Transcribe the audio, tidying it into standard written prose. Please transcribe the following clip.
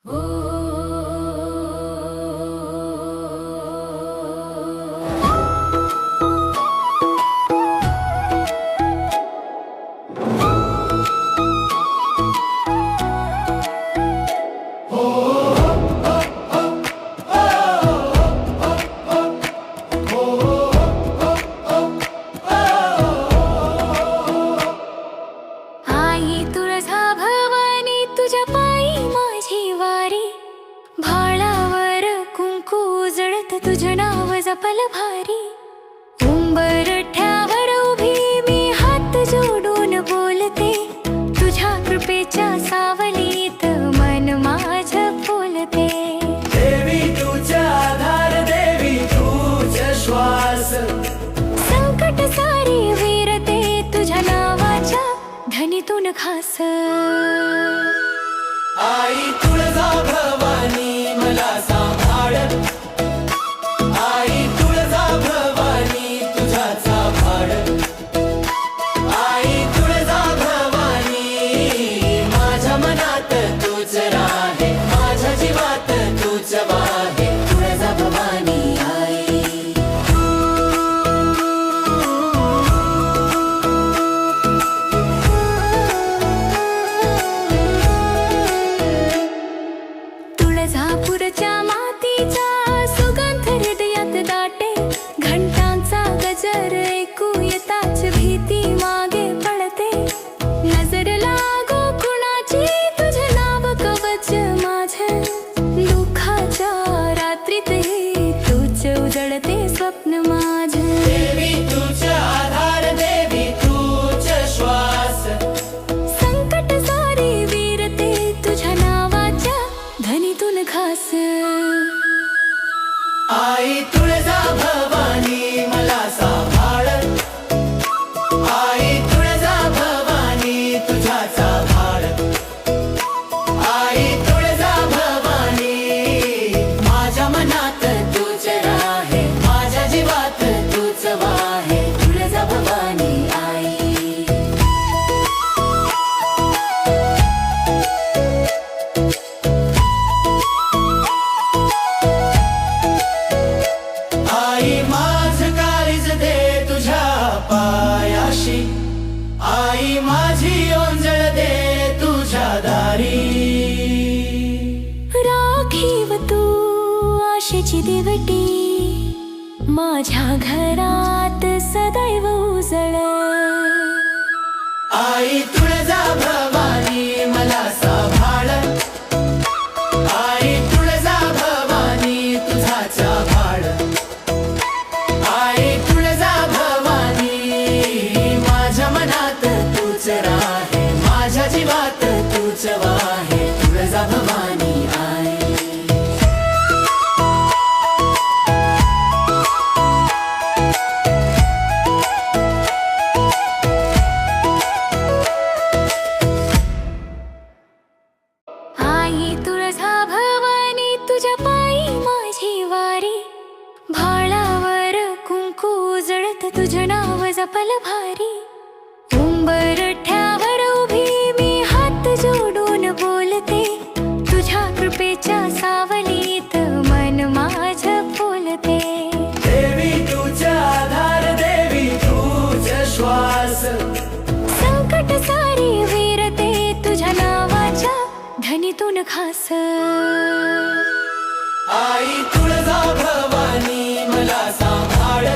आई तुळजा भवानी तुझ्या पायी माझी वारी, भाळावर कुंकू उजळत तुझं नाव जपल भारी. उंबरठ्यावर उभी मी हात जोडून बोलते, तुझ्या कृपेच्या सावलीत मन माझं फुलते. देवी तुझा आधार, देवी तुझा श्वास, संकट सारी वीरते तुझ्या नावाच्या धनीतून खास. आई तुळजा भवानी मला सांभाळ, आई तुळजा भवानी तुझाचा भाड, आई तुळजा भवानी माझ्या मनात तूच राहे, माझ्या जीवात तूच वाहे. तुळजा भवानी आई. तुळजापूरच्या मातीचा सुगंध हृदयात दाटे, घंटांचा गजर ऐकू येताच भीती मागे पडते. नजर लागो कुणाची तुझे नाव कवच माझं, दुःखाच्या रात्रीतही तूच उजळते स्वप्न माझं. देवी तुझा आधार, देवी तुझा श्वास, संकट सारी वीरते तुझ्या नावाच्या धनीतून खास. आई तुळजा भवानी मला सांभाळ, आई तुळजा भवानी तुझाचा भाड, आई तुळजा भवानी माझ्या मनात तूच राहे, माझ्या जीवात तूच वाहे. तुळजा भवानी आई. आई माझं काळीज दे तुझ्या पायाशी, आई माझी ओंजळ दे तुझ्या दारी. राखीव तू आशेची दिवटी, माझ्या घरात सदैव उजळ. आई तुळजा भवानी मला सांभाळ, आई तुळजा भवानी तुझाचा भाड, आई तुळजा भवानी माझ्या मनात तूच राहे, माझ्या जीवात तूच वाहे. तुळजा भवानी आई. आई तुळजा भवानी तुझ्या पायी माझी वारी, भाळावर कुंकू उजळत तुझं नाव जपल भारी. उंबरठ्यावर उभी मी हात जोडून बोलते, तुझ्या कृपेच्या सावलीत मन माझं फुलते. देवी तुझा आधार, देवी तुझा श्वास, संकट सारी वीरते तुझ्या नावाच्या धनीतून खास. आई तुळजा भवानी मला सांभाळ,